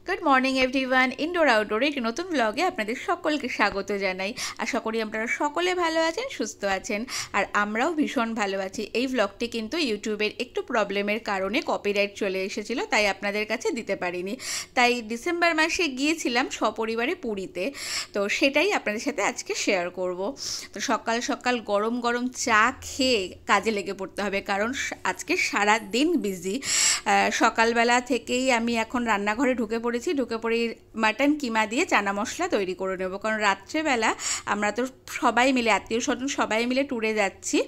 Good morning everyone, indoor আউটডোরে একটি নতুন ব্লগে আপনাদের সকলকে স্বাগত জানাই। আশা করি আপনারা সকলে ভালো আছেন, সুস্থ আছেন, আর আমরাও ভীষণ ভালো আছি। এই ব্লগটি কিন্তু ইউটিউবের একটু প্রবলেমের কারণে কপিরাইট চলে এসেছিল, তাই আপনাদের কাছে দিতে পারিনি। তাই ডিসেম্বর মাসে গিয়েছিলাম সপরিবারে পুরীতে, তো সেটাই আপনাদের সাথে আজকে শেয়ার করব। তো সকাল সকাল গরম গরম চা খেয়ে কাজে লেগে পড়তে হবে, কারণ আজকে সারা দিন বিজি। সকালবেলা থেকেই আমি এখন রান্নাঘরে ঢুকে পড়ি মাটন কিমা দিয়ে চানা মশলা তৈরি করে নেব, কারণ রাত্রেবেলা আমরা তো সবাই মিলে আত্মীয় স্বজন সবাই মিলে ট্যুরে যাচ্ছি।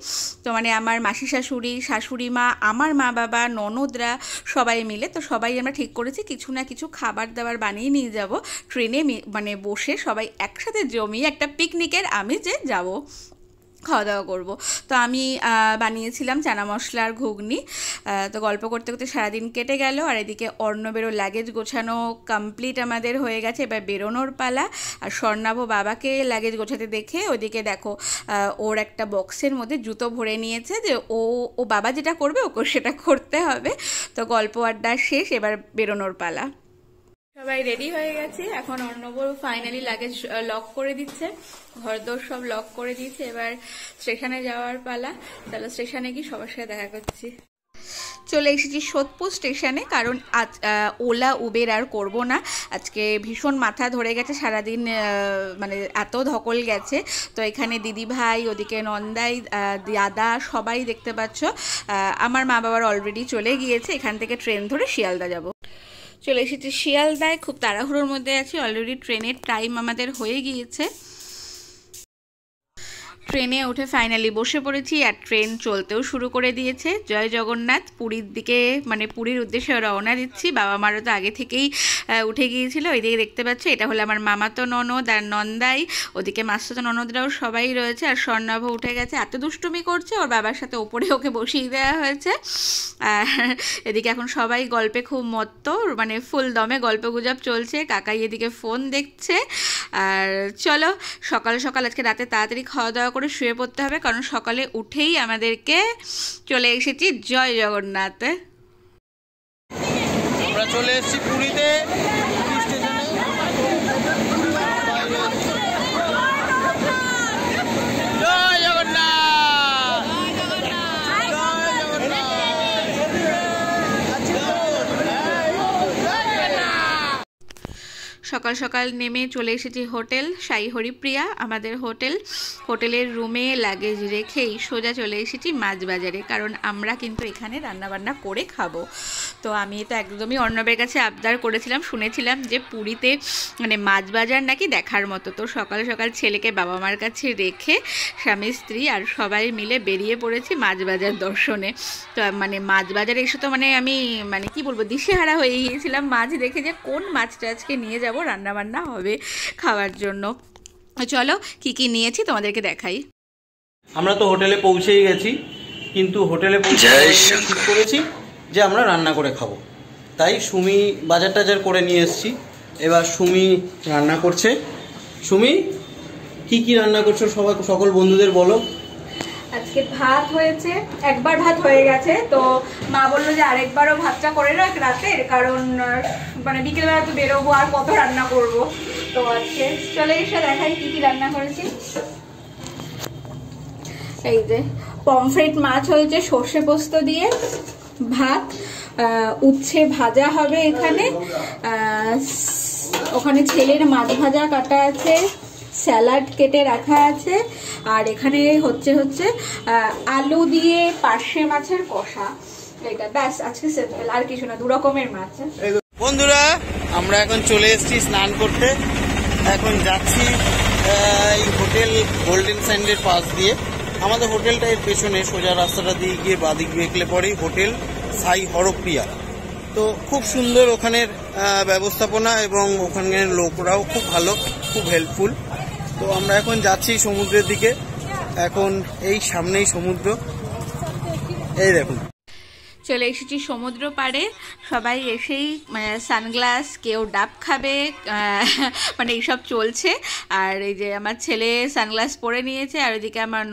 তো মানে আমার মাসি শাশুড়ি, শাশুড়ি মা, আমার মা বাবা, ননদরা সবাই মিলে, তো সবাই আমরা ঠিক করেছি কিছু না কিছু খাবার দাবার বানিয়ে নিয়ে যাব ট্রেনে, মানে বসে সবাই একসাথে জমিয়ে একটা পিকনিকের আমেজে যাব, খাওয়া দাওয়া করবো। তো আমি বানিয়েছিলাম চানা মশলার ঘুগনি। তো গল্প করতে করতে সারাদিন কেটে গেল, আর এদিকে অর্ণবেরও লাগেজ গোছানো কমপ্লিট আমাদের হয়ে গেছে, এবার বেরোনোর পালা। আর স্বর্ণাভ বাবাকে লাগেজ গোছাতে দেখে ওদিকে দেখো ওর একটা বক্সের মধ্যে জুতো ভরে নিয়েছে, যে ও বাবা যেটা করবে ওকে সেটা করতে হবে। তো গল্প আড্ডা শেষ, এবার বেরোনোর পালা। সবাই রেডি হয়ে গেছে, এখন অর্ণব ফাইনালি লাগেজ লক করে দিচ্ছে, ঘরদোর সব লক করে দিয়েছে। এবার স্টেশনে যাওয়ার পালা। তাহলে স্টেশনে গিয়ে সবার সাথে দেখা করছি। চলে এসেছি সোদপুর স্টেশনে, কারণ আজ ওলা উবের আর করব না। আজকে ভীষণ মাথা ধরে গেছে সারাদিন, মানে এত ধকল গেছে। তো এখানে দিদি ভাই, ওদিকে নন্দাই, দাদা সবাই দেখতে পাচ্ছ। আমার মা বাবার অলরেডি চলে গিয়েছে, এখান থেকে ট্রেন ধরে শিয়ালদা যাব। চলে এসেছি শিয়ালদায়, খুব তাড়াহুড়োর মধ্যে আছি, অলরেডি ট্রেনের টাইম আমাদের হয়ে গিয়েছে। ট্রেনে উঠে ফাইনালি বসে পড়েছি, আর ট্রেন চলতেও শুরু করে দিয়েছে। জয় জগন্নাথ। পুরীর দিকে, মানে পুরীর উদ্দেশ্যে রওনা দিচ্ছি। বাবা মারও তো আগে থেকেই উঠে গিয়েছিল। ওইদিকে দেখতে পাচ্ছ, এটা হলো আমার মামাতো ননদ আর নন্দাই, ওদিকে মাসতো ননদরাও সবাই রয়েছে, আর স্বর্ণাভ উঠে গেছে, এত দুষ্টুমি করছে, ওর বাবার সাথে ওপরে ওকে বসিয়ে দেওয়া হয়েছে। আর এদিকে এখন সবাই গল্পে খুব মত্ত, মানে ফুল দমে গল্প গুজব চলছে। কাকাই এদিকে ফোন দেখছে। আর চলো সকাল সকাল আজকে রাতে তাড়াতাড়ি খাওয়া দাওয়া করে শুয়ে পড়তে হবে, কারণ সকালে উঠেই আমাদেরকে চলে এসেছি জয় জগন্নাথ। আমরা চলে এসেছি পুরীতে সকাল সকাল নেমে চলে এসেছি হোটেল সাই হরিপ্রিয়া, আমাদের হোটেলের রুমে লাগেজ রেখেই সোজা চলে এসেছি মাছ বাজারে, কারণ আমরা কিন্তু এখানে রান্নাবান্না করে খাবো। তো আমি তো একদমই অর্ণবের কাছে আবদার করেছিলাম, শুনেছিলাম যে পুরীতে মানে মাছ বাজার নাকি দেখার মতো। তো সকাল সকাল ছেলেকে বাবা মার কাছে রেখে স্বামী স্ত্রী আর সবাই মিলে বেরিয়ে পড়েছি মাছ বাজার দর্শনে। তো মানে মাছ বাজারে এসে তো মানে আমি মানে কি বলবো, দিশেহারা হয়ে গিয়েছিলাম মাছ দেখে, যে কোন মাছটা আজকে নিয়ে যাব রান্নাবান্না হবে খাওয়ার জন্য। চলো কি কি নিয়েছি তোমাদেরকে দেখাই। আমরা তো হোটেলে পৌঁছেই গেছি, কিন্তু হোটেলে পৌঁছে ঠিক করেছি যে আমরা রান্না করে খাবো, তাই সুমি বাজার টাজার করে নিয়ে এসেছি। এবার সুমি রান্না করছে। সুমি কি কি রান্না করছো সকল বন্ধুদের বলো। আজকে ভাত হয়েছে, একবার ভাত হয়ে গেছে, তো মা বললো যে আরেকবারও ভাতটা করে রাখ রাতের, কারণ মানে বিকেলবেলা তো বেরোবো, আর কত রান্না করব। তো আজকে চলে এসে দেখাই কি কি রান্না করেছি। এই যে পমফ্রেট মাছ হয়েছে সর্ষে পোস্ত দিয়ে, ভাত, উচ্ছে ভাজা হবে এখানে, ওখানে ছেলের মাছ ভাজা কাটা আছে, স্যালাড কেটে রাখা আছে, আর এখানে হচ্ছে আলু দিয়ে পার্শে মাছের কষা। এটা ব্যাস আজকে সিম্পল, আর কিছু না, 2 রকমের মাছ। বন্ধুরা আমরা এখন চলে এসেছি স্নান করতে, এখন যাচ্ছি এই হোটেল গোল্ডেন স্যান্ডের পাশ দিয়ে। আমাদের হোটেলটা এর পেছনে, সোজা রাস্তাটা দিয়ে গিয়ে বাদিক দেখলে পরেই হোটেল সাই হরপ্রিয়া। তো খুব সুন্দর ওখানের ব্যবস্থাপনা, এবং ওখানের লোকরাও খুব ভালো, খুব হেল্পফুল। তো আমরা এখন যাচ্ছি সমুদ্রের দিকে, এখন এই সামনেই সমুদ্র, এই দেখুন। চলে এসেছি সমুদ্র পাড়ে। সবাই এসেই সানগ্লাস, কেউ ডাব খাবে, মানে এইসব চলছে। আর এই যে আমার ছেলে সানগ্লাস পরে নিয়েছে, আর ওইদিকে আমার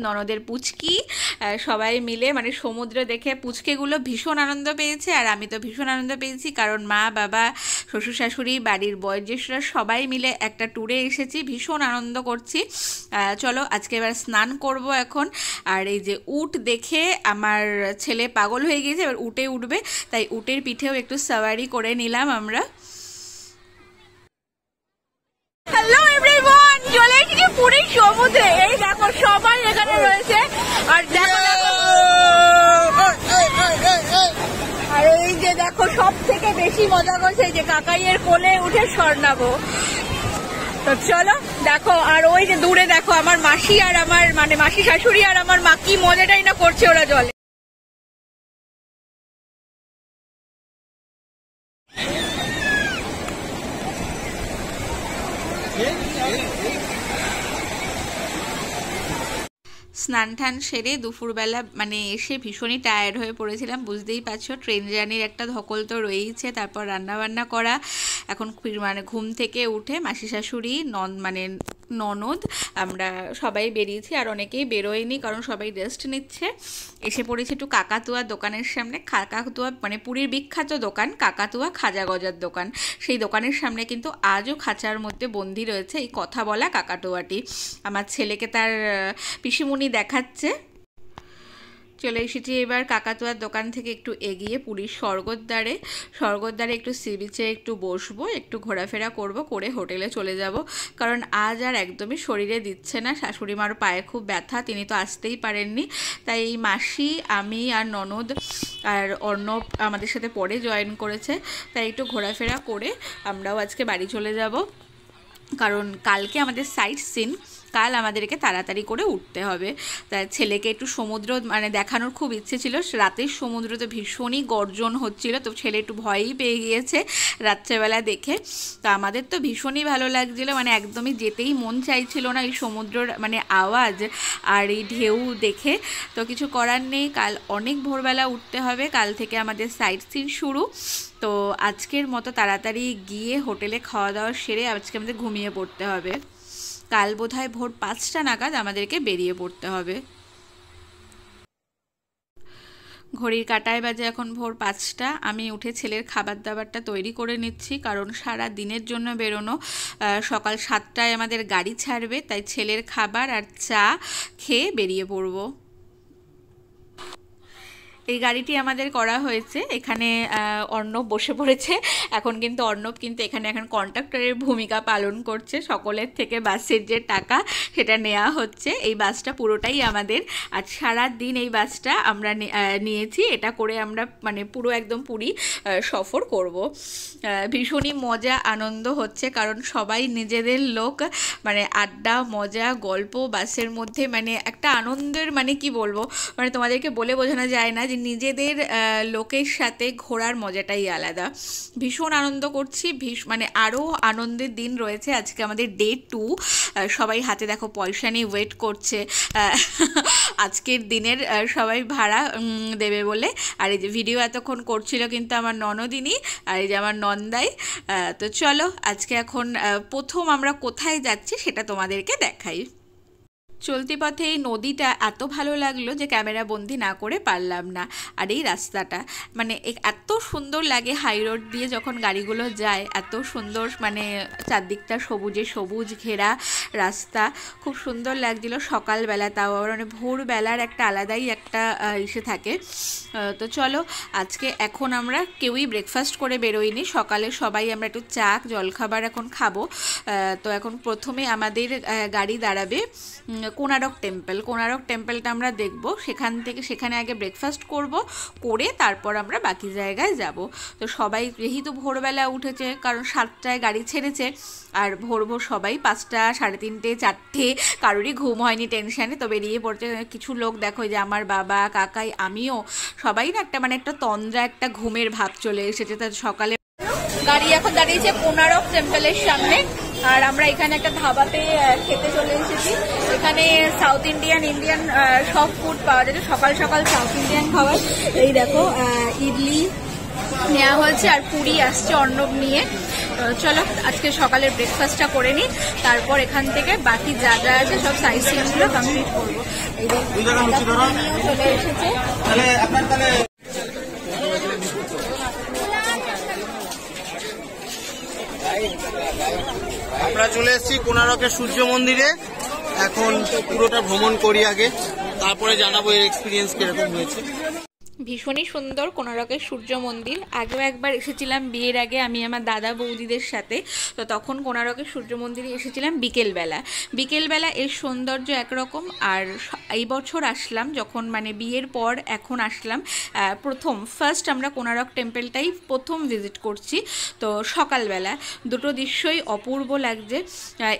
ননদের পুচকি, সবাই মিলে মানে সমুদ্র দেখে পুচকেগুলো ভীষণ আনন্দ পেয়েছে, আর আমি তো ভীষণ আনন্দ পেয়েছি, কারণ মা, বাবা, শ্বশুর শাশুড়ি, বাড়ির বয়োজ্যেষ্ঠরা সবাই মিলে একটা ট্যুরে এসেছি, ভীষণ আনন্দ করছি। চলো আজকে এবার স্নান করব এখন। আর এই যে উট দেখে আমার ছেলে পাগল হয়ে গিয়েছে, এবার উটে উঠবে, তাই উটের পিঠেও একটু সাওয়ারি করে নিলাম আমরা। হ্যালো এভরিওয়ান, চলে এসেছি পুরীর সমুদ্রে। এই দেখো সবাই এখানে রয়েছে, আর দেখো আর এই যে দেখো সব থেকে বেশি মজা করছে যে কাকাইয়ের কোলে উঠে স্বর্ণাবো। তো চলো দেখো, আর ওই যে দূরে দেখো আমার মাসি আর আমার মাসি শাশুড়ি আর আমার মা কি মজাটাই না করছে ওরা জলে। স্নান টান সেরে দুপুরবেলা এসে ভীষণই টায়ার্ড হয়ে পড়েছিলাম, বুঝতেই পারছো, ট্রেন জার্নির একটা ধকল তো রয়েইছে, তারপর রান্নাবান্না করা। এখন ঘুম থেকে উঠে মাসি শাশুড়ি, ননদ, আমরা সবাই বেরিয়েছি, আর অনেকেই বেরোয়নি কারণ সবাই রেস্ট নিচ্ছে। এসে পড়েছি একটু কাকাতুয়া দোকানের সামনে। কাকাতুয়া পুরীর বিখ্যাত দোকান কাকাতুয়া খাজা গজার দোকান। সেই দোকানের সামনে কিন্তু আজও খাঁচার মধ্যে বন্দি রয়েছে এই কথা বলা কাকাতুয়াটি। আমার ছেলেকে তার পিসিমণি দেখাচ্ছে। চলে এসেছি এবার কাকাতুয়ার দোকান থেকে একটু এগিয়ে পুরীর স্বর্গদ্বারে একটু সি বিচে একটু বসবো, একটু ঘোরাফেরা করব, করে হোটেলে চলে যাব, কারণ আজ আর একদমই শরীরে দিচ্ছে না। শাশুড়ি মার পায়ে খুব ব্যথা, তিনি তো আসতেই পারেননি, তাই এই মাসি, আমি আর ননদ আর অর্ণব আমাদের সাথে পরে জয়েন করেছে, তাই একটু ঘোরাফেরা করে আমরাও আজকে বাড়ি চলে যাব, কারণ কালকে আমাদের সাইট সিন, কাল আমাদেরকে তাড়াতাড়ি করে উঠতে হবে। তাই ছেলেকে একটু সমুদ্র দেখানোর খুব ইচ্ছে ছিল। রাতের সমুদ্র তো ভীষণই গর্জন হচ্ছিল, তো ছেলে একটু ভয়ই পেয়ে গিয়েছে রাত্রেবেলা দেখে। তো আমাদের তো ভীষণই ভালো লাগছিলো, একদমই যেতেই মন চাইছিল না এই সমুদ্রর আওয়াজ আর এই ঢেউ দেখে। তো কিছু করার নেই, কাল অনেক ভোরবেলা উঠতে হবে, কাল থেকে আমাদের সাইট সিন শুরু। তো আজকের মতো তাড়াতাড়ি গিয়ে হোটেলে খাওয়া দাওয়া সেরে আজকে আমাদের ঘুমিয়ে পড়তে হবে। কাল বোধহয় ভোর 5টা নাগাদ আমাদেরকে বেরিয়ে পড়তে হবে। ঘড়ির কাঁটায় বাজে এখন ভোর 5টা। আমি উঠে ছেলের খাবার দাবারটা তৈরি করে নিচ্ছি, কারণ সারা দিনের জন্য বেরোনো। সকাল 7টায় আমাদের গাড়ি ছাড়বে, তাই ছেলের খাবার আর চা খেয়ে বেরিয়ে পড়বো। এই গাড়িটি আমাদের করা হয়েছে, এখানে অর্ণব বসে পড়েছে। এখন কিন্তু অর্ণব এখানে এখন কন্ডাক্টরের ভূমিকা পালন করছে, সকলের থেকে বাসের যে টাকা সেটা নেওয়া হচ্ছে। এই বাসটা পুরোটাই আমাদের, আর সারা দিন এই বাসটা আমরা নিয়েছি। এটা করে আমরা পুরো একদম পুরী সফর করব। ভীষণই মজা আনন্দ হচ্ছে, কারণ সবাই নিজেদের লোক, আড্ডা মজা গল্প বাসের মধ্যে, একটা আনন্দের কি বলবো, তোমাদেরকে বলে বোঝানো যায় না যে নিজেদের লোকের সাথে ঘোরার মজাটাই আলাদা। ভীষণ আনন্দ করছি, আরও আনন্দের দিন রয়েছে। আজকে আমাদের ডে 2, সবাই হাতে দেখো পয়সা নিয়ে ওয়েট করছে আজকের দিনের সবাই ভাড়া দেবে বলে। আর এই যে ভিডিও এতক্ষণ করছিল কিন্তু আমার ননদিনী, আর এই যে আমার নন্দাই। তো চলো আজকে এখন প্রথম আমরা কোথায় যাচ্ছি সেটা তোমাদেরকে দেখাই। চলতি পথে এই নদীটা এত ভালো লাগলো যে ক্যামেরা বন্দি না করে পারলাম না। আর এই রাস্তাটা এত সুন্দর লাগে, হাই রোড দিয়ে যখন গাড়িগুলো যায়, এত সুন্দর, চারদিকটা সবুজে সবুজ ঘেরা রাস্তা, খুব সুন্দর লাগছিল সকালবেলা, তাও আবার ভোরবেলার একটা আলাদাই একটা ইসে থাকে। তো চলো আজকে এখন আমরা কেউই ব্রেকফাস্ট করে বেরোইনি, সকালে সবাই আমরা একটু চা জলখাবার এখন খাবো। তো এখন প্রথমে আমাদের গাড়ি দাঁড়াবে কোনারক টেম্পলটা আমরা দেখব, সেখানে আগে ব্রেকফাস্ট করে তারপর আমরা বাকি জায়গায় যাব। তো সবাই যেহেতু ভোরবেলা উঠেছে, কারণ 7টায় গাড়ি ছেড়েছে, আর ভোর সবাই 5টা, 3:30, 4টে, কারোরই ঘুম হয়নি টেনশানে, তো বেরিয়ে পড়ছে। কিছু লোক দেখো যে আমার বাবা, কাকাই, আমিও, সবাই না একটা তন্দ্রা, একটা ঘুমের ভাব চলে এসেছে। তার সকালে গাড়ি এখন দাঁড়িয়েছে কোনারক টেম্পলের সামনে। আর আমরা এখানে একটা ধাবাতে খেতে চলে এসেছি। এখানে সাউথ ইন্ডিয়ান সব ফুড পাওয়া যায়। সকাল সকাল সাউথ ইন্ডিয়ান খাবার। এই দেখো ইডলি নেওয়া হয়েছে আর পুরি আসছে অর্ণব নিয়ে। চলো আজকে সকালের ব্রেকফাস্টটা করে নিই, তারপর এখান থেকে বাকি যা যা আছে সব সাইড সিনগুলো কমপ্লিট করবো। এই চলে এসেছে। আমরা চলে এসেছি কোনারকের সূর্য মন্দিরে। এখন পুরোটা ভ্রমণ করি আগে, তারপরে জানাবো এর এক্সপিরিয়েন্স কিরকম হয়েছে। ভীষণই সুন্দর কোনারকের সূর্য মন্দির। আগেও একবার এসেছিলাম বিয়ের আগে আমি আমার দাদা বৌদিদের সাথে। তো তখন কোনারকের সূর্য মন্দিরে এসেছিলাম বিকেলবেলা। এর সৌন্দর্য একরকম। আর এই বছর আসলাম যখন মানে বিয়ের পর এখন আসলাম ফার্স্ট আমরা কোনারক টেম্পলটাই প্রথম ভিজিট করছি। তো সকালবেলা দুটো দৃশ্যই অপূর্ব লাগছে।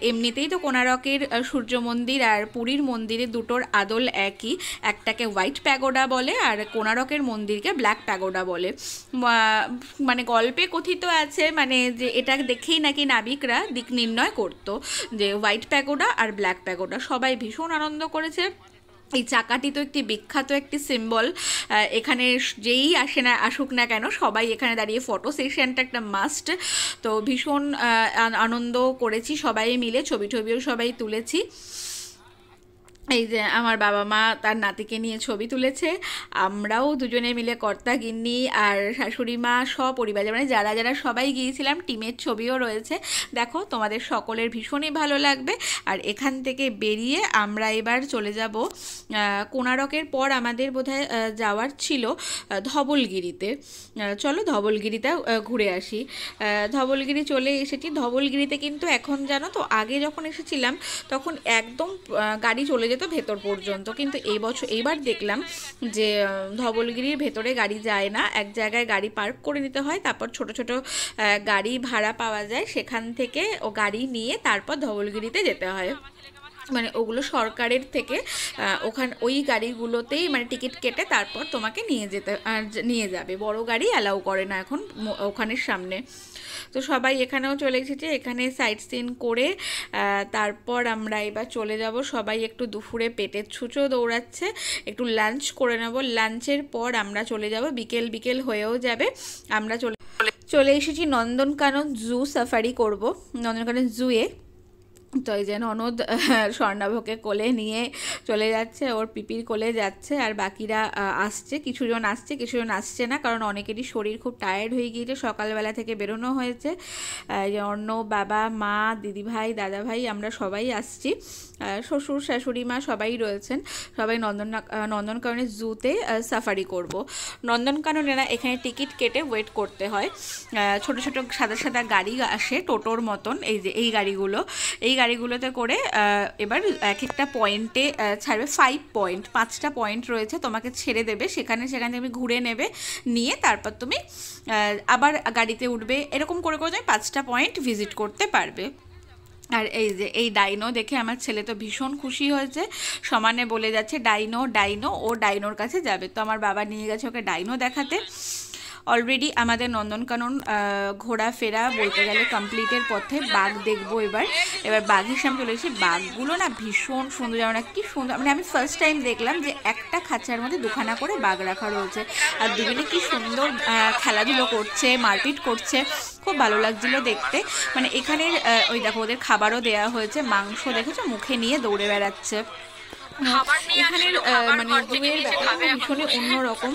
এমনিতেই তো কোনারকের সূর্য মন্দির আর পুরীর মন্দিরে দুটোর আদল একই। একটাকে হোয়াইট প্যাগোডা বলে আর কোনারকের মন্দিরকে ব্ল্যাক প্যাগোডা বলে। মানে গল্পে কথিত আছে মানে যে এটা দেখেই নাকি নাবিকরা দিক নির্ণয় করতো যে হোয়াইট প্যাগোডা আর ব্ল্যাক প্যাগোডা। সবাই ভীষণ আনন্দ করেছে। এই চাকাটি তো একটি বিখ্যাত একটি সিম্বল। এখানে যেই আসুক না কেন সবাই এখানে দাঁড়িয়ে ফটো সেশনটা একটা মাস্ট। তো ভীষণ আনন্দ করেছি সবাই মিলে, ছবিও সবাই তুলেছি। এই যে আমার বাবা মা তার নাতিকে নিয়ে ছবি তুলেছে, আমরাও দুজনে মিলে কর্তা গিন্নি আর শাশুড়ি মা সপরিবার মানে যারা সবাই গিয়েছিলাম টিমের ছবিও রয়েছে। দেখো তোমাদের সকলের ভীষণই ভালো লাগবে। আর এখান থেকে বেরিয়ে আমরা এবার চলে যাব কোনারকের পর আমাদের বোধহয় যাওয়ার ছিল ধবলগিরিতে। চলো ধবলগিরিটা ঘুরে আসি। ধবলগিরি চলে এসেছি। ধবলগিরিতে কিন্তু এখন জানো তো আগে যখন এসেছিলাম তখন একদম গাড়ি চলে যেত ভেতর পর্যন্ত, কিন্তু এইবার দেখলাম যে ধবলগিরির ভেতরে গাড়ি যায় না। এক জায়গায় গাড়ি পার্ক করে নিতে হয়, তারপর ছোট ছোট গাড়ি ভাড়া পাওয়া যায়, সেখান থেকে ও গাড়ি নিয়ে তারপর ধবলগিরিতে যেতে হয়। মানে ওগুলো সরকারের থেকে ওই গাড়িগুলোতেই মানে টিকিট কেটে তারপর তোমাকে নিয়ে যাবে। বড় গাড়ি অ্যালাউ করে না এখন ওখানের সামনে। তো সবাই এখানেও চলে এসেছে। এখানে সাইট সিন করে তারপর আমরা এবার চলে যাব। সবাই একটু দুপুরে পেটের ছুঁচো দৌড়াচ্ছে, একটু লাঞ্চ করে নেব। লাঞ্চের পর আমরা চলে যাব, বিকেল হয়েও যাবে। আমরা চলে এসেছি নন্দনকানন জু সাফারি করব, নন্দনকানন জুয়ে। তো এই যে ননদ স্বর্ণাভকে কোলে নিয়ে চলে যাচ্ছে, ওর পিপির কোলে যাচ্ছে। আর বাকিরা আসছে, কিছুজন আসছে না, কারণ অনেকেরই শরীর খুব টায়ার্ড হয়ে গিয়েছে, সকালবেলা থেকে বেরোনো হয়েছে। অর্ণব, বাবা, মা, দিদিভাই, দাদাভাই আমরা সবাই আসছি। শ্বশুর শাশুড়ি মা সবাই রয়েছেন। সবাই নন্দনকাননের জুতে সাফারি করব। নন্দনকাননে না এখানে টিকিট কেটে ওয়েট করতে হয়। ছোট ছোট সাদা গাড়ি আসে টোটোর মতন, এই যে এই গাড়িগুলোতে করে এবার এক একটা পয়েন্টে ছাড়বে। 5টা পয়েন্ট রয়েছে, তোমাকে ছেড়ে দেবে, সেখানে তুমি ঘুরে নেবে, নিয়ে তারপর তুমি আবার গাড়িতে উঠবে। এরকম করে তুমি 5টা পয়েন্ট ভিজিট করতে পারবে। আর এই যে এই ডাইনো দেখে আমার ছেলে তো ভীষণ খুশি হয়েছে, সমানে বলে যাচ্ছে ডাইনো, ও ডাইনোর কাছে যাবে। তো আমার বাবা নিয়ে গেছে ওকে ডাইনো দেখাতে। অলরেডি আমাদের নন্দনকানন ঘোরাফেরা বলতে গেলে কমপ্লিটের পথে। বাঘ দেখবো এবার বাঘের সামনে চলে এসেছি। বাঘগুলো না ভীষণ সুন্দর, যেমন কি সুন্দর, মানে আমি ফার্স্ট টাইম দেখলাম যে একটা খাঁচার মধ্যে দুখানা করে বাঘ রাখা রয়েছে, আর দুজনে কি সুন্দর খেলাধুলো করছে, মারপিট করছে, খুব ভালো লাগছিল দেখতে। মানে এখানের ওই দেখো ওদের খাবারও দেওয়া হয়েছে, মাংস দেখেছো মুখে নিয়ে দৌড়ে বেড়াচ্ছে। এখানের মানে জুয়ের ব্যাপারটা ভীষণই অন্যরকম।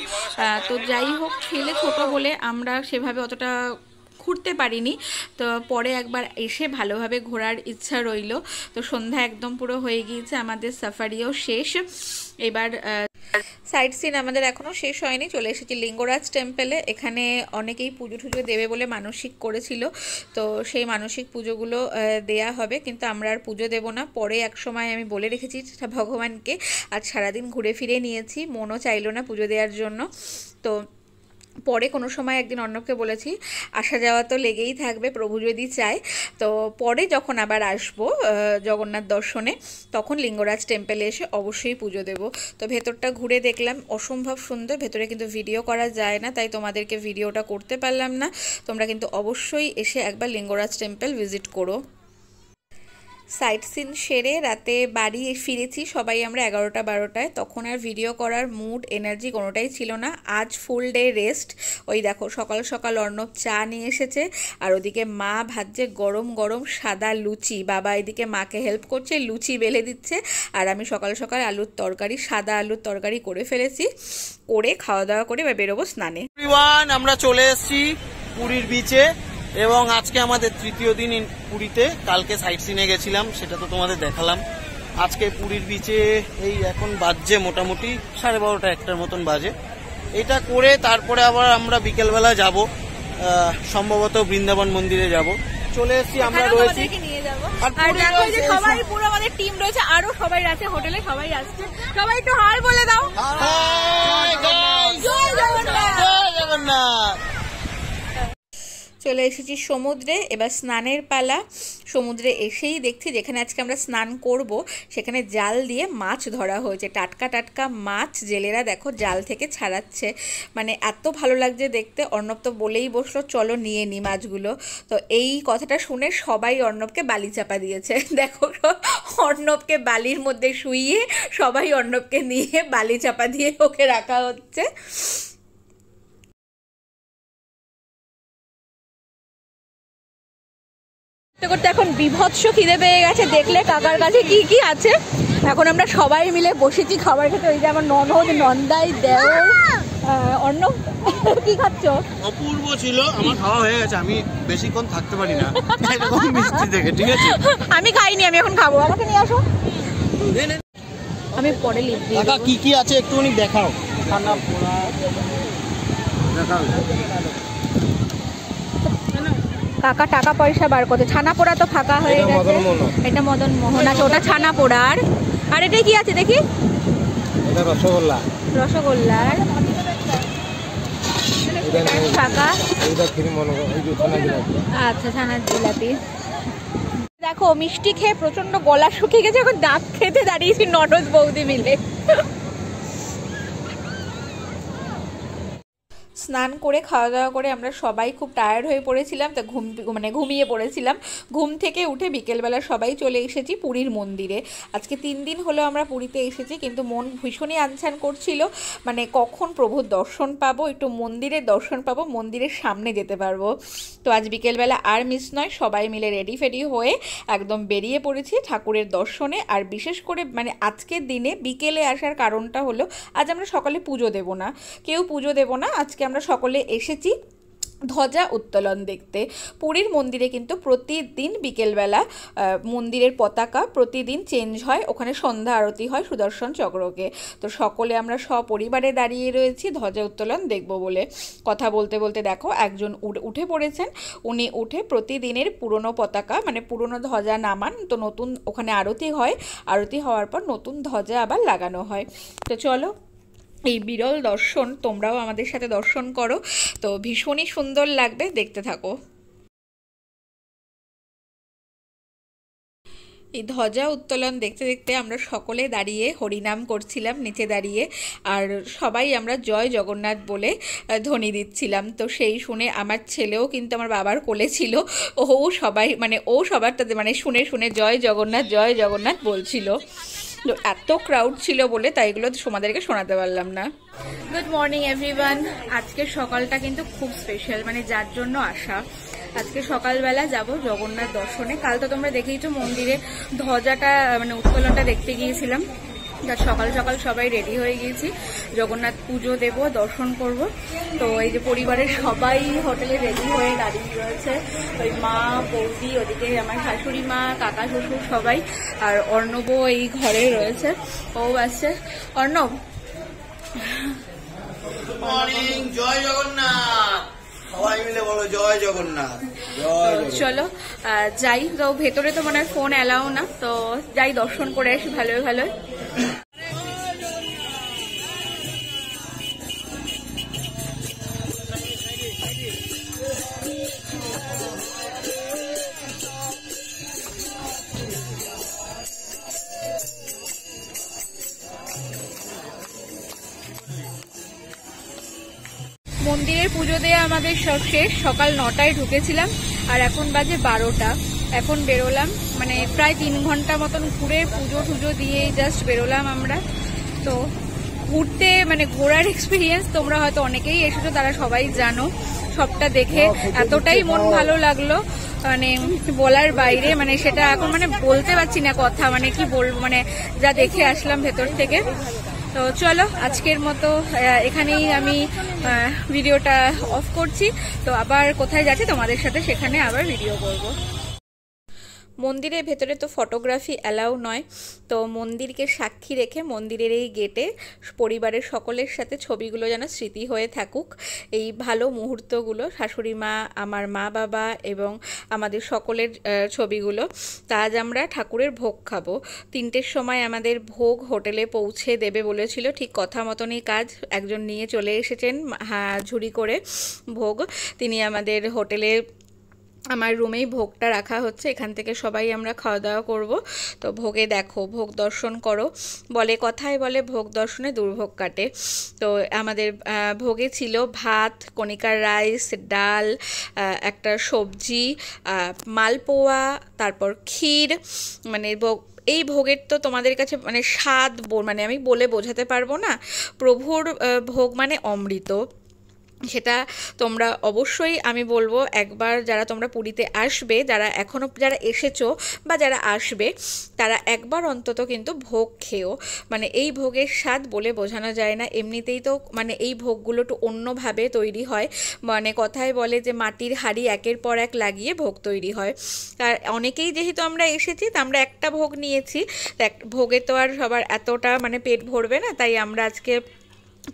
তো যাই হোক, ছেলে ছোট বলে আমরা সেভাবে অতটা ঘুরতে পারিনি। তো পরে একবার এসে ভালোভাবে ঘোরার ইচ্ছা রইল। তো সন্ধ্যা একদম পুরো হয়ে গিয়েছে, আমাদের সাফারিও শেষ। এবার সাইট সিন আমাদের এখনও শেষ হয়নি। চলে এসেছি লিঙ্গরাজ টেম্পলে। এখানে অনেকেই পুজো টুজো দেবে বলে মানসিক করেছিল, তো সেই মানসিক পুজোগুলো দেয়া হবে, কিন্তু আমরা আর পুজো দেব না। পরে এক সময় আমি বলে রেখেছি ভগবানকে, আজ সারাদিন ঘুরে ফিরে নিয়েছি, মনও চাইলো না পুজো দেওয়ার জন্য। তো পরে কোনো সময় একদিন অর্ণবকে বলেছি আসা যাওয়া তো লেগেই থাকবে, প্রভু যদি চায়। তো পরে যখন আবার আসবো জগন্নাথ দর্শনে, তখন লিঙ্গরাজ টেম্পলে এসে অবশ্যই পুজো দেব। তো ভেতরটা ঘুরে দেখলাম, অসম্ভব সুন্দর। ভেতরে কিন্তু ভিডিও করা যায় না, তাই তোমাদেরকে ভিডিওটা করতে পারলাম না। তোমরা কিন্তু অবশ্যই এসে একবার লিঙ্গরাজ টেম্পল ভিজিট করো। সাইট সিন সেরে রাতে বাড়ি ফিরেছি সবাই আমরা 11টা-12টায়। তখন আর ভিডিও করার মুড এনার্জি কোনোটাই ছিল না। আজ ফুল ডে রেস্ট। ওই দেখো সকাল সকাল অর্ণব চা নিয়ে এসেছে, আর ওদিকে মা ভাজছে গরম গরম সাদা লুচি। বাবা এদিকে মাকে হেল্প করছে, লুচি বেলে দিচ্ছে, আর আমি সকাল সকাল আলুর তরকারি, সাদা আলুর তরকারি করে ফেলেছি। করে খাওয়া দাওয়া করে এবার বেরোবো স্নানে। আমরা চলে এসেছি পুরীর বিচে, এবং আজকে আমাদের তৃতীয় দিন পুরীতে। কালকে সাইট সিনে গেছিলাম, সেটা তো তোমাদের দেখালাম। আজকে পুরীর বিচে এই এখন বাজছে মোটামুটি 12:30-1টার মতন বাজে। এটা করে তারপরে আবার আমরা বিকেলবেলা যাব, সম্ভবত বৃন্দাবন মন্দিরে যাব। চলে এসেছি, আমরা রয়েছি। আর দেখো যে সবাই পুরো আমাদের টিম রয়েছে, আরো সবাই আছে হোটেলে, সবাই আসছে। সবাই একটু হাই বলে দাও। জয় জগন্নাথ। চলে এসেছি সমুদ্রে, এবার স্নানের পালা। সমুদ্রে এসেই দেখছি যেখানে আজকে আমরা স্নান করব সেখানে জাল দিয়ে মাছ ধরা হয়েছে। টাটকা টাটকা মাছ জেলেরা দেখো জাল থেকে ছাড়াচ্ছে, মানে এত ভালো লাগছে দেখতে। অর্ণব তো বলেই বসলো চলো নিয়ে নি মাছগুলো। তো এই কথাটা শুনে সবাই অর্ণবকে বালি চাপা দিয়েছে। দেখো অর্ণবকে বালির মধ্যে শুইয়ে সবাই অর্ণবকে নিয়ে বালি চাপা দিয়ে ওকে রাখা হচ্ছে। করতে এখন বিভৎস খিদে পেয়ে গেছে, দেখলে কাকার কাছে কি কি আছে। এখন আমরা সবাই মিলে বসেছি খাবার খেতে। ওই যে আমার ননদ, নন্দাই, দেওর, অর্ণব কি খাচ্ছ? অপূর্ব ছিল, আমার খাওয়া হয়ে গেছে, আমি বেশিক্ষণ থাকতে পারি না এরকম মিষ্টি দেখে। ঠিক আছে, আমি খাইনি, আমি এখন খাবো। আমাকে নিয়ে আসো, আমি পরে লিভ দিই। কাকা কি কি আছে একটুখানি দেখাও। খানা পোড়া দেখাও। কাকা টাকা পয়সা বার করতে। ছানা পোড়া তো ফাঁকা হয়ে গেছে, এটা মদন মোহন আছে, ওটা ছানা পোড়া। আর এটা কি আছে দেখি? এটা রসগোল্লা। রসগোল্লার ফাঁকা। আচ্ছা, ছানার জিলাপি। দেখো মিষ্টি খেয়ে প্রচন্ড গলা শুকিয়ে গেছে, এখন দাঁত খেতে দাঁড়িয়েছি ননদ বৌদি মিলে। স্নান করে খাওয়া দাওয়া করে আমরা সবাই খুব টায়ার্ড হয়ে পড়েছিলাম, তো ঘুমিয়ে পড়েছিলাম। ঘুম থেকে উঠে বিকেলবেলা সবাই চলে এসেছি পুরীর মন্দিরে। আজকে 3 দিন হলো আমরা পুরীতে এসেছি, কিন্তু মন ভীষণই আনছান করছিল, মানে কখন প্রভুর দর্শন পাবো, একটু মন্দিরের দর্শন পাবো, মন্দিরের সামনে যেতে পারবো। তো আজ বিকেলবেলা আর মিস নয়, সবাই মিলে রেডি ফেডি হয়ে একদম বেরিয়ে পড়েছি ঠাকুরের দর্শনে। আর বিশেষ করে মানে আজকের দিনে বিকেলে আসার কারণটা হলো আজ আমরা সকালে পুজো দেব না, কেউ পুজো দেব না। আজকে আমরা সকলে এসেছি ধ্বজা উত্তোলন দেখতে। পুরীর মন্দিরে কিন্তু প্রতিদিন বিকেলবেলা মন্দিরের পতাকা প্রতিদিন চেঞ্জ হয়, ওখানে সন্ধ্যা আরতি হয় সুদর্শন চক্রকে। তো সকলে আমরা সপরিবারে দাঁড়িয়ে রয়েছি ধ্বজা উত্তোলন দেখব বলে। কথা বলতে বলতে দেখো একজন উঠে পড়েছেন, উনি উঠে প্রতিদিনের পুরনো পতাকা মানে পুরনো ধ্বজা নামান, তো নতুন ওখানে আরতি হয়, আরতি হওয়ার পর নতুন ধ্বজা আবার লাগানো হয়। তো চলো এই বিরল দর্শন তোমরাও আমাদের সাথে দর্শন করো, তো ভীষণই সুন্দর লাগবে, দেখতে থাকো। এই ধ্বজা উত্তোলন দেখতে দেখতে আমরা সকলে দাঁড়িয়ে হরিনাম করছিলাম নিচে দাঁড়িয়ে, আর সবাই আমরা জয় জগন্নাথ বলে ধ্বনি দিচ্ছিলাম। তো সেই শুনে আমার ছেলেও কিন্তু আমার বাবার কোলে ছিল, ও সবারটাতে মানে শুনে শুনে জয় জগন্নাথ বলছিল। এত ক্রাউড ছিল বলে তাই এগুলো তোমাদেরকে শোনাতে পারলাম না। Good morning everyone. আজকের সকালটা কিন্তু খুব স্পেশাল, মানে যার জন্য আসা। আজকে সকালবেলা যাব জগন্নাথ দর্শনে। কাল তো তোমরা দেখেইছো মন্দিরে ধ্বজাটা মানে উত্তোলনটা দেখতে গিয়েছিলাম। তার সকাল সকাল সবাই রেডি হয়ে গিয়েছি, জগন্নাথ পুজো দেব, দর্শন করব। তো এই যে পরিবারের সবাই হোটেলে রেডি হয়ে দাঁড়িয়ে রয়েছে, ওই মা বৌদি, ওদিকে আমার শাশুড়ি মা, কাকা শ্বশুর সবাই, আর অর্ণবও এই ঘরে রয়েছে, ও আসছে। অর্ণব জয় জগন্নাথ, সবাই মিলে বলো জয় জগন্নাথ। চলো যাই, তো ভেতরে তো মনে হয় ফোন অ্যালাউ না, তো যাই দর্শন করে আসি ভালোই ভালোই। মন্দিরের পুজো দেওয়া আমাদের সব শেষ, সকাল 9টায় ঢুকেছিলাম আর এখন বাজে 12টা। এখন বেরোলাম মানে প্রায় 3 ঘন্টা মতন ঘুরে পুজো টুজো দিয়ে জাস্ট বেরোলাম আমরা। তো ঘুরতে মানে ঘোরার এক্সপিরিয়েন্স তোমরা হয়তো অনেকেই এসেছো, তারা সবাই জানো। সবটা দেখে এতটাই মন ভালো লাগলো মানে বলার বাইরে, মানে সেটা এখন মানে বলতে পারছি না কথা, মানে কি বলবো, মানে যা দেখে আসলাম ভেতর থেকে। তো চলো আজকের মতো এখানেই আমি ভিডিওটা অফ করছি। তো আবার কোথায় যাচ্ছি তোমাদের সাথে সেখানে আবার ভিডিও করব। মন্দিরের ভেতরে তো ফটোগ্রাফি অ্যালাউ নয়, তো মন্দিরকে সাক্ষী রেখে মন্দিরের এই গেটে পরিবারের সকলের সাথে ছবিগুলো যেন স্মৃতি হয়ে থাকুক। এই ভালো মুহূর্তগুলো, শাশুড়ি মা, আমার মা বাবা এবং আমাদের সকলের ছবিগুলো। তা আজ আমরা ঠাকুরের ভোগ খাবো। 3টের সময় আমাদের ভোগ হোটেলে পৌঁছে দেবে বলেছিল, ঠিক কথা মতনই কাজ। একজন নিয়ে চলে এসেছেন ঝুড়ি করে ভোগ। তিনি আমাদের হোটেলে আমার রুমেই ভোগটা রাখা হচ্ছে, এখান থেকে সবাই আমরা খাওয়া দাওয়া করব। তো ভোগে দেখো, ভোগ দর্শন করো, বলে কথায় বলে ভোগ দর্শনে দুর্ভোগ কাটে। তো আমাদের ভোগে ছিল ভাত, কণিকার রাইস, ডাল, একটা সবজি, মালপোয়া, তারপর ক্ষীর। মানে এই ভোগের তো তোমাদের কাছে মানে স্বাদ মানে আমি বলে বোঝাতে পারবো না। প্রভুর ভোগ মানে অমৃত। সেটা তোমরা অবশ্যই আমি বলবো একবার যারা তোমরা পুরীতে আসবে, যারা এসেছো বা যারা আসবে, তারা একবার অন্তত কিন্তু ভোগ খেও। মানে এই ভোগের স্বাদ বলে বোঝানো যায় না। এমনিতেই তো মানে এই ভোগগুলো একটু অন্যভাবে তৈরি হয়। মানে কথায় বলে যে মাটির হাঁড়ি একের পর এক লাগিয়ে ভোগ তৈরি হয়। আর অনেকেই যেহেতু আমরা এসেছি, তা আমরা একটা ভোগ নিয়েছি। ভোগে তো আর সবার এতটা মানে পেট ভরবে না, তাই আমরা আজকে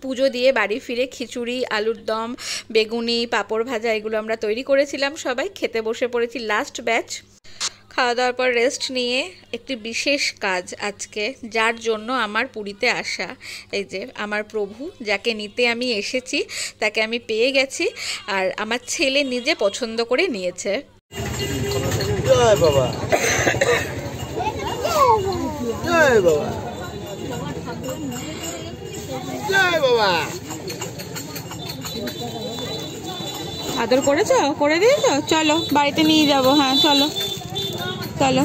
পুজো দিয়ে বাড়ি ফিরে খিচুড়ি, আলুর দম, বেগুনি, পাঁপড় ভাজা এগুলো আমরা তৈরি করেছিলাম। সবাই খেতে বসে পড়েছি, লাস্ট ব্যাচ। খাওয়া দাওয়ার পর রেস্ট নিয়ে একটি বিশেষ কাজ আজকে, যার জন্য আমার পুরীতে আসা। এই যে আমার প্রভু, যাকে নিতে আমি এসেছি, তাকে আমি পেয়ে গেছি, আর আমার ছেলে নিজে পছন্দ করে নিয়েছে। জয় বাবা, জয় বাবা, জয় বাবা। আদর করেছো? করে দিয়েছো? চলো বাড়িতে নিয়ে যাবো। হ্যাঁ চলো চলো।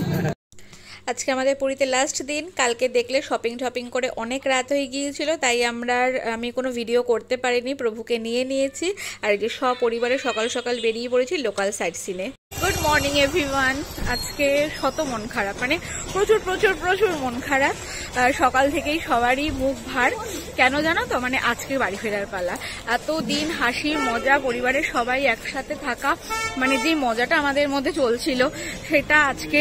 আজকে আমাদের পুরীতে লাস্ট দিন। কালকে দেখলে শপিং করে অনেক রাত হয়ে গিয়েছিল, তাই আমি কোনো ভিডিও করতে পারিনি। প্রভুকে নিয়ে নিয়েছি, আর এই যে সপরিবারে সকাল সকাল বেরিয়ে পড়েছি লোকাল সাইট সিনে। Good morning everyone. আজকে শত মন খারাপ, মানে প্রচুর প্রচুর প্রচুর মন খারাপ। সকাল থেকেই সবারই মুখ ভার। কেন জানো তো, মানে আজকে বাড়ি ফেরার পালা। এতদিন হাসি মজা, পরিবারের সবাই একসাথে থাকা, মানে যে মজাটা আমাদের মধ্যে চলছিল, সেটা আজকে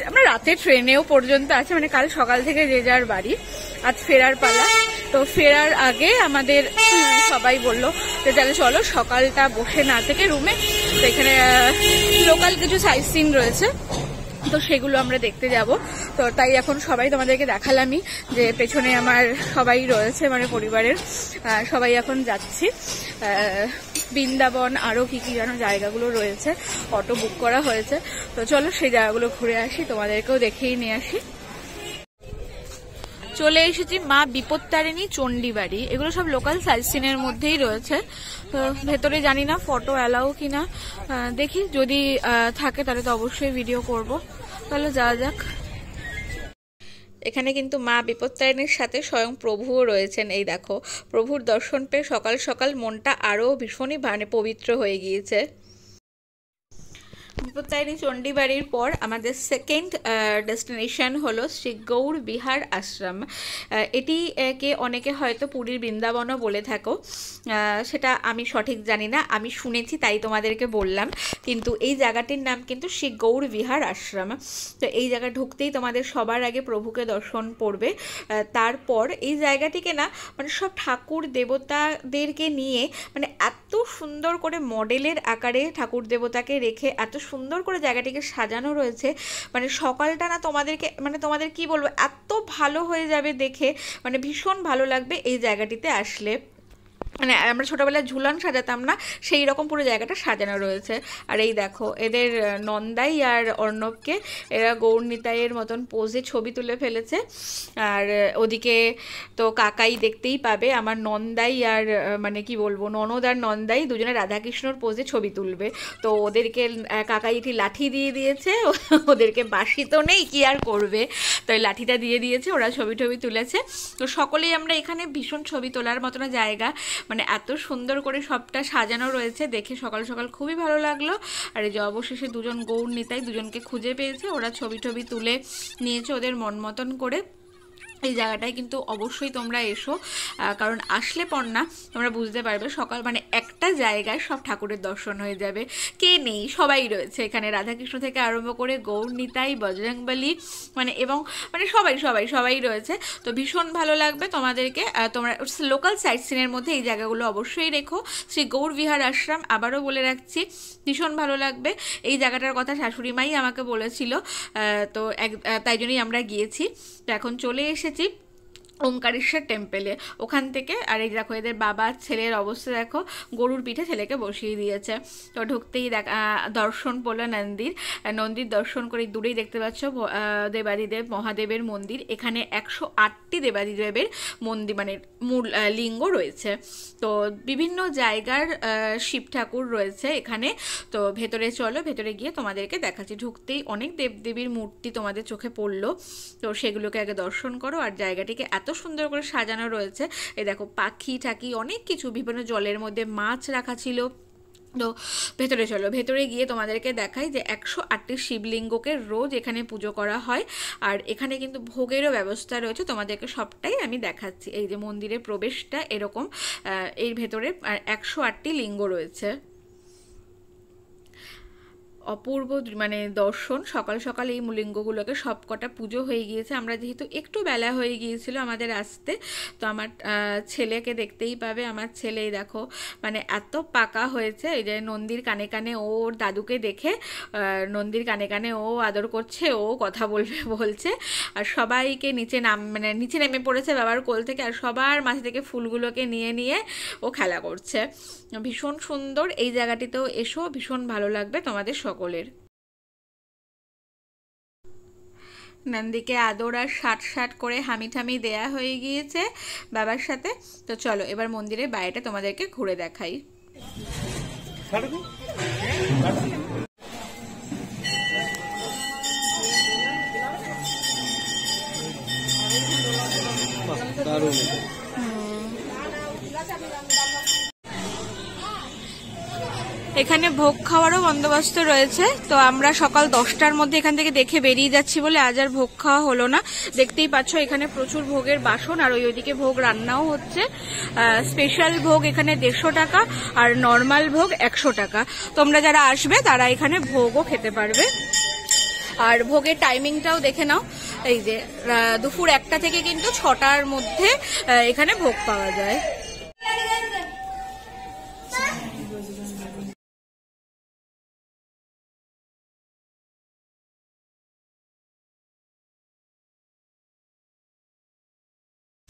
আমরা রাতে ট্রেনেও পর্যন্ত আছে। মানে কাল সকাল থেকে যে যার বাড়ি, আজ ফেরার পালা। তো ফেরার আগে আমাদের সবাই বললো যে তাহলে চলো সকালটা বসে না থেকে রুমে, তো এখানে লোকাল কিছু সাইট সিন রয়েছে, তো সেগুলো আমরা দেখতে যাব। তো তাই এখন সবাই তোমাদেরকে দেখালামই যে পেছনে আমার সবাই রয়েছে, মানে পরিবারের সবাই এখন যাচ্ছি। বৃন্দাবন আরও কি কি যেন জায়গাগুলো রয়েছে, অটো বুক করা হয়েছে। তো চলো সেই জায়গাগুলো ঘুরে আসি, তোমাদেরকেও দেখেই নিয়ে আসি। চলে এসেছি মা বিপত্তারিণী চণ্ডীবাড়ি। এগুলো সব লোকাল সাইট সিনের মধ্যেই রয়েছে। তো ভেতরে জানি না ফটো অ্যালাউ কিনা, দেখি যদি থাকে তাহলে তো অবশ্যই ভিডিও করব। তাহলে যাওয়া যাক। এখানে কিন্তু মা বিপত্তারিণীর সাথে স্বয়ং প্রভুও রয়েছেন। এই দেখো, প্রভুর দর্শন পেয়ে সকাল সকাল মনটা আরও ভীষণই মানে পবিত্র হয়ে গিয়েছে। বিপত্তারিণী চণ্ডীবাড়ির পর আমাদের সেকেন্ড ডেস্টিনেশন হলো শ্রী গৌর বিহার আশ্রম। এটিকে অনেকে হয়তো পুরীর বৃন্দাবনও বলে থাকো, সেটা আমি সঠিক জানি না, আমি শুনেছি তাই তোমাদেরকে বললাম। কিন্তু এই জায়গাটির নাম কিন্তু শ্রী গৌর বিহার আশ্রম। তো এই জায়গা ঢুকতেই তোমাদের সবার আগে প্রভুকে দর্শন পড়বে। তারপর এই জায়গাটিকে না মানে সব ঠাকুর দেবতাদেরকে নিয়ে মানে এত সুন্দর করে মডেলের আকারে ঠাকুর দেবতাকে রেখে এত সুন্দর করে জায়গাটিকে সাজানো রয়েছে। মানে সকালটা না তোমাদের কি বলবো, এত ভালো হয়ে যাবে দেখে, মানে ভীষণ ভালো লাগবে এই জায়গাটিতে আসলে। মানে আমরা ছোটোবেলায় ঝুলন সাজাতাম না, সেই রকম পুরো জায়গাটা সাজানো রয়েছে। আর এই দেখো এদের নন্দাই আর অর্ণবকে এরা গৌর নিতাইয়ের মতন পোজে ছবি তুলে ফেলেছে। আর ওদিকে তো কাকাই দেখতেই পাবে, আমার নন্দাই আর মানে কি বলবো, ননদ আর নন্দাই দুজনে রাধাকৃষ্ণর পোজে ছবি তুলবে। তো ওদেরকে কাকাই একটি লাঠি দিয়ে দিয়েছে, ওদেরকে বাসি তো নেই, কি আর করবে, তো এই লাঠিটা দিয়ে দিয়েছে, ওরা ছবি টবি তুলেছে। তো সকলেই আমরা এখানে ভীষণ ছবি তোলার মতন জায়গা, মানে এত সুন্দর করে সবটা সাজানো রয়েছে, দেখে সকাল সকাল খুবই ভালো লাগলো। আর এই যে অবশেষে দুজন গৌর নিতাই দুজনকে খুঁজে পেয়েছে, ওরা ছবি টবি তুলে নিয়েছে ওদের মন মতন করে। এই জায়গাটায় কিন্তু অবশ্যই তোমরা এসো, কারণ আসলে পর না তোমরা বুঝতে পারবে সকাল মানে একটা জায়গায় সব ঠাকুরের দর্শন হয়ে যাবে। কে নেই, সবাই রয়েছে এখানে, রাধাকৃষ্ণ থেকে আরম্ভ করে গৌর নিতাই, বজরংবলী, মানে এবং মানে সবাই সবাই সবাই রয়েছে। তো ভীষণ ভালো লাগবে তোমাদেরকে। তোমরা লোকাল সাইট সিনের মধ্যে এই জায়গাগুলো অবশ্যই রেখো। শ্রী গৌর বিহার আশ্রম আবারও বলে রাখছি, ভীষণ ভালো লাগবে। এই জায়গাটার কথা শাশুড়ি মাই আমাকে বলেছিল, তো তাই জন্যই আমরা গিয়েছি। তো এখন চলে এসেছি ওমকারেশ্বর টেম্পেলে, ওখান থেকে। আর এই দেখো এদের বাবা ছেলের অবস্থা দেখো, গরুর পিঠে ছেলেকে বসিয়ে দিয়েছে। তো ঢুকতেই দর্শন পড়লো নন্দীর দর্শন করে দূরেই দেখতে পাচ্ছ দেবাদিদেব মহাদেবের মন্দির। এখানে 108টি দেবাদিদেবের মন্দির মানে মূল লিঙ্গ রয়েছে। তো বিভিন্ন জায়গার শিব ঠাকুর রয়েছে এখানে। তো ভেতরে চলো, ভেতরে গিয়ে তোমাদেরকে দেখাচ্ছি। ঢুকতেই অনেক দেবদেবীর মূর্তি তোমাদের চোখে পড়লো, তো সেগুলোকে আগে দর্শন করো। আর জায়গাটিকে এত সুন্দর করে সাজানো রয়েছে, এই দেখো পাখি টাকি অনেক কিছু, বিভিন্ন জলের মধ্যে মাছ রাখা ছিল। তো ভেতরে চলো, ভেতরে গিয়ে তোমাদেরকে দেখাই যে 108টি শিবলিঙ্গকে রোজ এখানে পুজো করা হয়। আর এখানে কিন্তু ভোগেরও ব্যবস্থা রয়েছে, তোমাদেরকে সবটাই আমি দেখাচ্ছি। এই যে মন্দিরের প্রবেশটা এরকম, এর ভেতরে 108টি লিঙ্গ রয়েছে। অপূর্ব মানে দর্শন। সকাল সকাল এই লিঙ্গগুলোকে সবকটা পুজো হয়ে গিয়েছে। আমরা যেহেতু একটু বেলা হয়ে গিয়েছিল আমাদের আসতে, তো আমার ছেলেকে দেখতেই পাবে, আমার ছেলেই দেখো মানে এত পাকা হয়েছে। এই যে নন্দীর কানে কানে ওর দাদুকে দেখে নন্দীর কানে কানে ও আদর করছে, ও কথা বলছে। আর সবাইকে নিচে নেমে পড়েছে বাবার কোল থেকে, আর সবার মাঝে থেকে ফুলগুলোকে নিয়ে নিয়ে ও খেলা করছে। ভীষণ সুন্দর, এই জায়গাটিতেও এসো, ভীষণ ভালো লাগবে তোমাদের সকলের। নন্দীকে আদর আর ষাট করে হামি দেয়া হয়ে গিয়েছে বাবার সাথে। তো চলো এবার মন্দিরের বাইরেটা তোমাদেরকে ঘুরে দেখাই। দারুণ। এখানে ভোগ খাওয়ারও বন্দোবস্ত রয়েছে। তো আমরা সকাল 10টার মধ্যে এখান থেকে দেখে বেরিয়ে যাচ্ছি বলে আজ আর ভোগ খাওয়া হলো না। দেখতেই পাচ্ছ এখানে প্রচুর ভোগের বাসন, আর ওইদিকে ভোগ রান্নাও হচ্ছে। স্পেশাল ভোগ এখানে 150 টাকা, আর নর্মাল ভোগ 100 টাকা। তোমরা যারা আসবে তারা এখানে ভোগও খেতে পারবে। আর ভোগের টাইমিংটাও দেখে নাও, এই যে দুপুর 1টা থেকে কিন্তু 6টার মধ্যে এখানে ভোগ পাওয়া যায়।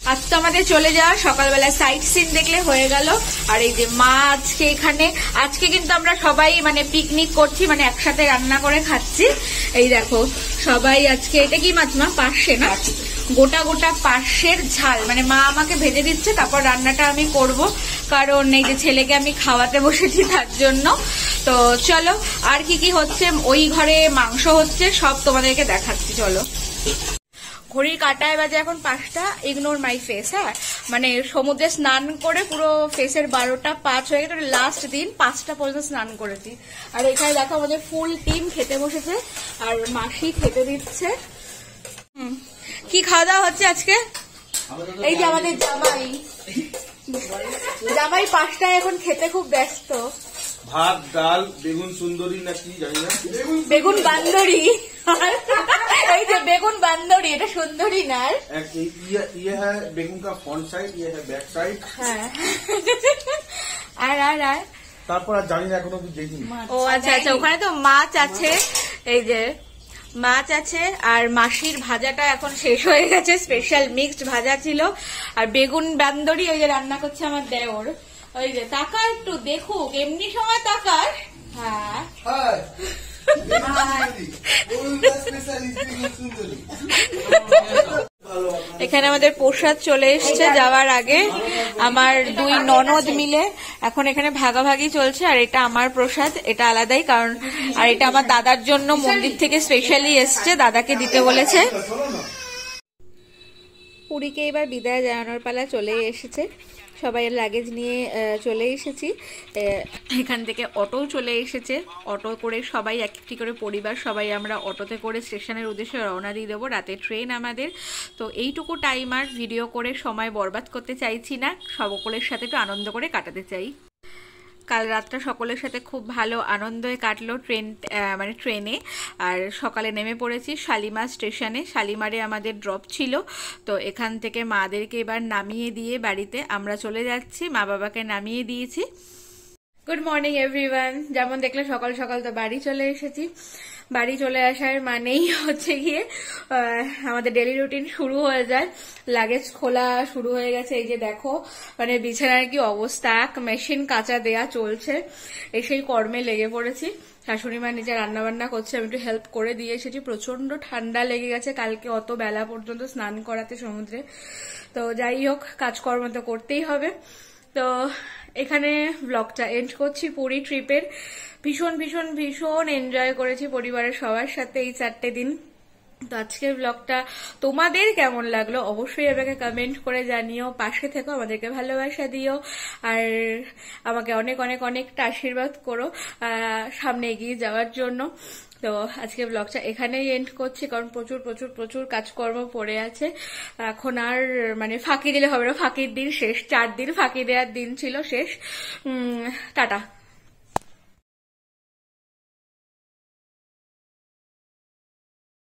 আজ তো আমাদের চলে যাওয়া, সকালবেলা সাইট সিন দেখলে হয়ে গেল। আর এই যে মা আজকে কিন্তু আমরা সবাই মানে পিকনিক করছি, মানে একসাথে রান্না করে খাচ্ছি। এই দেখো সবাই আজকে, এটা কি মাছ মা? পার্শে না, গোটা গোটা পার্শের ঝাল, মানে মা আমাকে ভেজে দিচ্ছে, তারপর রান্নাটা আমি করব, কারণ এই যে ছেলেকে আমি খাওয়াতে বসেছি তার জন্য। তো চলো আর কি কি হচ্ছে, ওই ঘরে মাংস হচ্ছে, সব তোমাদেরকে দেখাচ্ছি। চলো। ঘড়ির কাঁটায় বাজে এখন 5টা। Ignore my face. হ্যাঁ, মানে সমুদ্রে স্নান করে পুরো ফেসের 12টা 5 হয়ে গেছে। লাস্ট দিন 5টা পর্যন্ত স্নান করেছি। আর এখানে দেখো আমাদের ফুল টিম খেতে বসেছে, আর মাসি খেতে দিচ্ছে। কি খাওয়া দাওয়া হচ্ছে আজকে? এই যে আমাদের জামাই 5টায় এখন খেতে খুব ব্যস্ত। ভাত, ডাল, বেগুন সুন্দরী নাকি জানি না, বেগুন বান্দরি। এই যে বেগুন বান্দরি, এটা সুন্দরী না। ये है बेगुन का फ्रंट साइड, ये है बैक साइड। হ্যাঁ, আর তারপর আর জানি না, এখনো দেখিনি। ও আচ্ছা আচ্ছা, ওখানে তো মাছ আছে। এই যে মাছ আছে, আর মাসির ভাজাটা এখন শেষ হয়ে গেছে, স্পেশাল মিক্সড ভাজা ছিল। আর বেগুন বান্দরি ওই যে রান্না করছে আমার দেওর। ওই যে তাকা একটু দেখুক, এমনি সময় তাকাস। হ্যাঁ এখানে আমাদের প্রসাদ চলে এসছে যাওয়ার আগে। আমার দুই ননদ মিলে এখন এখানে ভাগাভাগি চলছে। আর এটা আমার প্রসাদ, এটা আলাদাই, কারণ আর এটা আমার দাদার জন্য মন্দির থেকে স্পেশালি এসছে, দাদাকে দিতে বলেছে। পুরীকে এবার বিদায় জানানোর পালা চলে এসেছে, সবাই লাগেজ নিয়ে চলে এসেছি। এখান থেকে অটো চলে এসেছে, অটো করে সবাই একটি করে পরিবার সবাই আমরা অটোতে করে স্টেশনের উদ্দেশ্যে রওনা দিয়ে দেবো। রাতে ট্রেন আমাদের, তো এইটুকু টাইম আর ভিডিও করে সময় বরবাদ করতে চাইছি না, সকলের সাথে একটু আনন্দ করে কাটাতে চাই। কাল রাতটা সকলের সাথে খুব ভালো আনন্দে কাটলো ট্রেনে। আর সকালে নেমে পড়েছি শালিমার স্টেশনে, শালিমারে আমাদের ড্রপ ছিল। তো এখান থেকে মাদেরকে এবার নামিয়ে দিয়ে বাড়িতে আমরা চলে যাচ্ছি, মা বাবাকে নামিয়ে দিয়েছি। Good morning everyone. যেমন দেখলে সকাল সকাল তো বাড়ি চলে এসেছি। বাড়ি চলে আসার মানেই হচ্ছে গিয়ে আমাদের ডেলি রুটিন শুরু হয়ে যায়, লাগেজ খোলা শুরু হয়ে গেছে। এই যে দেখো মানে বিছানার কি অবস্থা, মেশিন কাঁচা দেয়া চলছে, এসেই কর্মে লেগে পড়েছি। শাশুড়ি মা নিজে রান্না বান্না করছে, আমি একটু হেল্প করে দিয়ে এসেছি। প্রচন্ড ঠান্ডা লেগে গেছে কালকে অত বেলা পর্যন্ত স্নান করাতে সমুদ্রে। তো যাই হোক, কাজকর্ম তো করতেই হবে। তো এখানে ব্লগটা এন্ড করছি পুরী ট্রিপের। ভীষণ ভীষণ ভীষণ এনজয় করেছি পরিবারের সবার সাথে এই 4টে দিন। তো আজকের ব্লগটা তোমাদের কেমন লাগলো অবশ্যই আমাকে কমেন্ট করে জানিও, পাশে থেকো, আমাদেরকে ভালোবাসা দিও, আর আমাকে অনেক অনেক অনেকটা আশীর্বাদ করো সামনে এগিয়ে যাওয়ার জন্য। তো আজকে ব্লগটা এখানেই এন্ড করছি, কারণ প্রচুর প্রচুর প্রচুর কাজকর্ম পড়ে আছে। এখন আর মানে ফাঁকি দিলে হবে না, ফাঁকির দিন শেষ, 4 দিন ফাঁকি দেওয়ার দিন ছিল শেষ। টাটা।